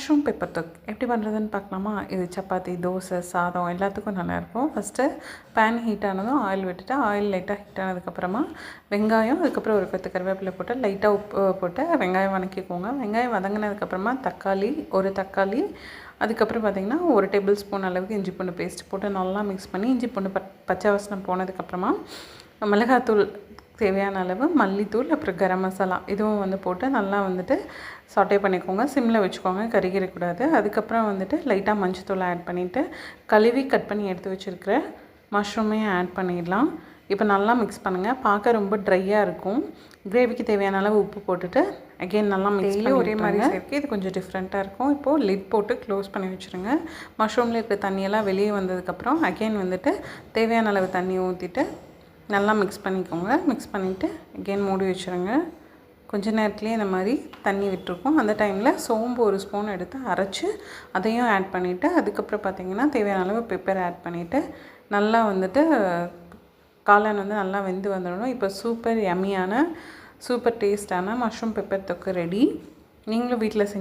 Mushroom pepper தொக்கு எப்படி பண்ணுறதுன்னு பார்க்கலாமா? இது சப்பாத்தி, தோசை, சாதம் எல்லாத்துக்கும் நல்லாயிருக்கும். ஃபஸ்ட்டு பேன் ஹீட் ஆனதும் ஆயில் விட்டுட்டு, ஆயில் லைட்டாக ஹீட் ஆனதுக்கப்புறமா வெங்காயம், அதுக்கப்புறம் ஒரு கொத்து கருவேப்பிலை போட்டு லைட்டாக உப்பு போட்டு வெங்காயம் வதக்கிக்கோங்க. வெங்காயம் வதங்கினதுக்கப்புறமா ஒரு தக்காளி, அதுக்கப்புறம் பார்த்திங்கன்னா 1 டேபிள் ஸ்பூன் அளவுக்கு இஞ்சி பூண்டு பேஸ்ட் போட்டு நல்லா மிக்ஸ் பண்ணி இஞ்சி பூண்டு பச்சை வாசனை போனதுக்கப்புறமா மிளகாத்தூள் தேவையான அளவு, மல்லித்தூள், அப்புறம் கரம் மசாலா இதுவும் வந்து போட்டு நல்லா வந்துட்டு சாட்டே பண்ணிக்கோங்க. சிம்மில் வச்சுக்கோங்க, கருகிடக்கூடாது. அதுக்கப்புறம் வந்துட்டு லைட்டாக மஞ்சத்தூள் ஆட் பண்ணிவிட்டு கழுவி கட் பண்ணி எடுத்து வச்சுருக்கிற மஷ்ரூமையும் ஆட் பண்ணிடலாம். இப்போ நல்லா மிக்ஸ் பண்ணுங்கள். பார்க்க ரொம்ப ட்ரையாக இருக்கும். கிரேவிக்கு தேவையான அளவு உப்பு போட்டுட்டு அகெயின் நல்லா மிக்ஸ் பண்ணி ஒரே மாதிரி சேர்க்கு. இது கொஞ்சம் டிஃப்ரெண்ட்டாக இருக்கும். இப்போது லிட் போட்டு க்ளோஸ் பண்ணி வச்சுருங்க. மஷ்ரூமில் இருக்கிற தண்ணியெல்லாம் வெளியே வந்ததுக்கப்புறம் அகெயின் வந்துட்டு தேவையான அளவு தண்ணி ஊற்றிட்டு நல்லா மிக்ஸ் பண்ணிக்கோங்க. மிக்ஸ் பண்ணிவிட்டு அகெயின் மூடி வச்சுருங்க. கொஞ்ச நேரத்துலேயே இந்த மாதிரி தண்ணி விட்டுருக்கோம். அந்த டைமில் சோம்பு 1 ஸ்பூன் எடுத்து அரைச்சி அதையும் ஆட் பண்ணிவிட்டு அதுக்கப்புறம் பார்த்திங்கன்னா தேவையான அளவு பெப்பர் ஆட் பண்ணிவிட்டு நல்லா வந்துட்டு காளான் வந்து நல்லா வெந்து வந்துடணும். இப்போ சூப்பர் யம்மியான சூப்பர் டேஸ்டான மஷ்ரூம் பெப்பர் தொக்கு ரெடி. நீங்களும் வீட்டில்